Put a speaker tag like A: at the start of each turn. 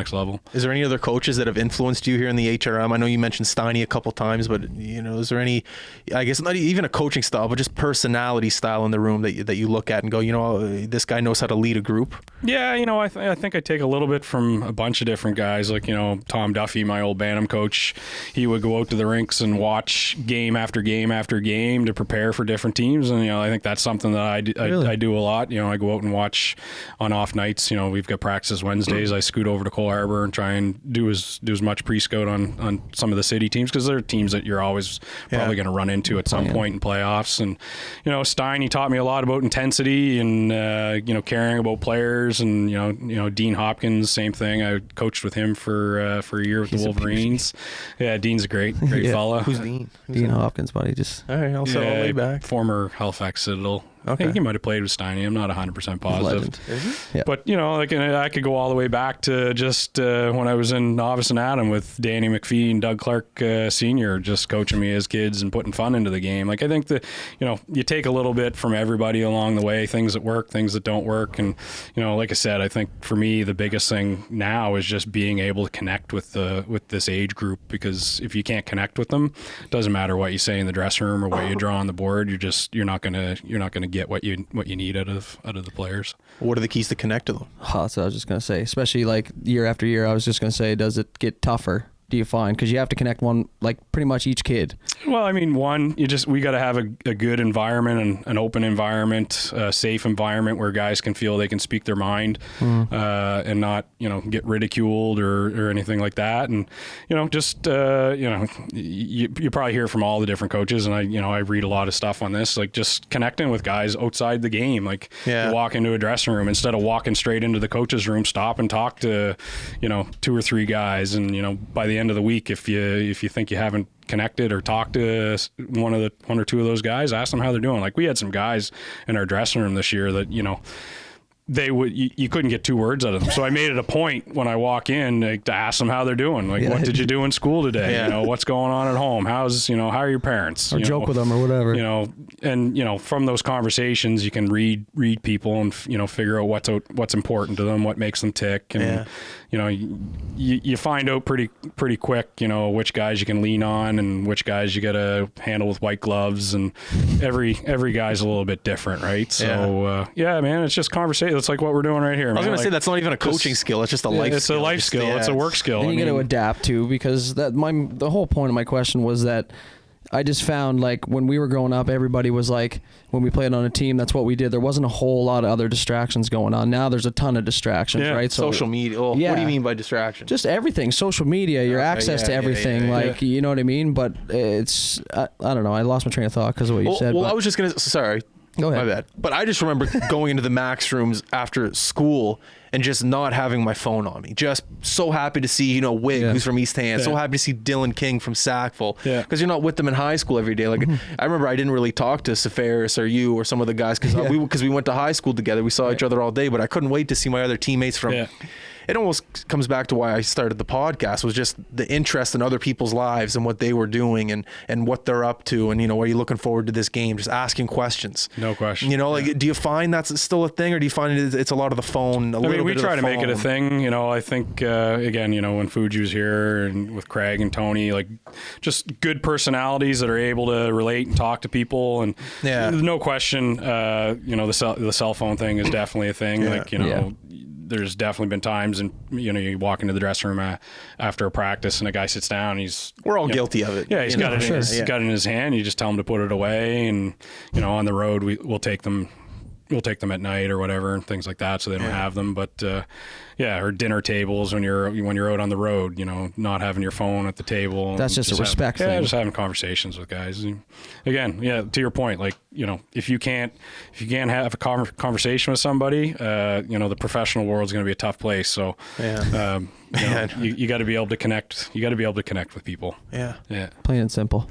A: next level.
B: Is there any other coaches that have influenced you here in the HRM? I know you mentioned Steiny a couple times, but is there any, I guess not even a coaching style, but just personality style in the room that you look at and go, this guy knows how to lead a group?
A: Yeah, I think I take a little bit from a bunch of different guys. Like, Tom Duffy, my old Bantam coach, he would go out to the rinks and watch game after game after game to prepare for different teams. And, I think that's something that I do a lot. I go out and watch on off nights. We've got practices Wednesdays. I scoot over to Cole Harbour and try and do as much pre-scout on some of the city teams, because they're teams that you're always probably going to run into at some point in playoffs. And, Stein, he taught me a lot about intensity and, caring about players. And, Dean Hopkins, same thing. I coached with him for a year with the Wolverines. Yeah, Dean's a great fella.
C: Who's Dean? Dean Hopkins, buddy. Just
B: all right, I'll settle way back.
A: Former Halifax Citadel.
B: Okay.
A: I think he might have played with Steiny. I'm not 100% positive.
C: Yeah.
A: But, I could go all the way back to just when I was in Novice and Adam with Danny McPhee and Doug Clark Sr. just coaching me as kids and putting fun into the game. Like, I think that, you take a little bit from everybody along the way, things that work, things that don't work. And, like I said, I think for me, the biggest thing now is just being able to connect with this age group, because if you can't connect with them, it doesn't matter what you say in the dressing room or what you draw on the board. You're not gonna get what you need out of the players.
B: What are the keys to connect to them?
C: That's what I was just gonna say. Especially like year after year, I was just gonna say, does it get tougher? Do you find, because you have to connect one, like pretty much each kid?
A: Well, I mean, we got to have a good environment and an open environment, a safe environment where guys can feel they can speak their mind and not, get ridiculed or anything like that. And, you probably hear from all the different coaches, and I read a lot of stuff on this, like just connecting with guys outside the game. Like, you walk into a dressing room, instead of walking straight into the coach's room, stop and talk to, 2 or 3 guys. And, by the end of the week, if you think you haven't connected or talked to one or two of those guys, ask them how they're doing. Like, we had some guys in our dressing room this year that, you couldn't get 2 words out of them. So I made it a point when I walk in, like, to ask them how they're doing. Like, what did you do in school today? What's going on at home? How are your parents?
C: Or joke with them or whatever.
A: And from those conversations, you can read people and figure out what's important to them, what makes them tick, and you find out pretty quick, which guys you can lean on and which guys you got to handle with white gloves, and every guy's a little bit different, right? So man, it's just conversation. It's like what we're doing right here.
B: I was going to say, that's not even a coaching skill. It's just a life skill.
A: It's a life skill. It's a work skill.
C: And you got to adapt too, because the whole point of my question was that I just found, like, when we were growing up, everybody was like, when we played on a team, that's what we did. There wasn't a whole lot of other distractions going on. Now there's a ton of distractions, right? So,
B: social media. What do you mean by distraction?
C: Just everything. Social media, your access to everything. You know what I mean? But it's, I don't know. I lost my train of thought because of what you said.
B: Well, I was just going to, sorry.
C: Go ahead.
B: My bad. But I just remember going into the Max rooms after school and just not having my phone on me. Just so happy to see, Wig, who's from East Hand. So happy to see Dylan King from Sackville. Because you're not with them in high school every day. Like, I remember I didn't really talk to Safaris or you or some of the guys because we went to high school together. We saw each other all day, but I couldn't wait to see my other teammates from... It almost comes back to why I started the podcast, was just the interest in other people's lives and what they were doing and what they're up to. And, are you looking forward to this game? Just asking questions.
A: No question.
B: Do you find that's still a thing, or do you find it's a lot of the phone?
A: We try to make it a thing. I think, again, when Fuji's here and with Craig and Tony, like, just good personalities that are able to relate and talk to people. And no question, the cell phone thing is definitely a thing. There's definitely been times, and you walk into the dressing room after a practice, and a guy sits down.
B: We're all guilty of it.
A: Yeah, he's got it in his hand. You just tell him to put it away, and on the road we'll take them at night or whatever, and things like that, so they don't have them. But or dinner tables when you're out on the road, not having your phone at the table.
C: That's just a respect thing.
A: Just having conversations with guys. And again, to your point, like, if you can't have a conversation with somebody, the professional world's going to be a tough place. So you got to be able to connect. You got to be able to connect with people.
B: Yeah.
C: Plain and simple.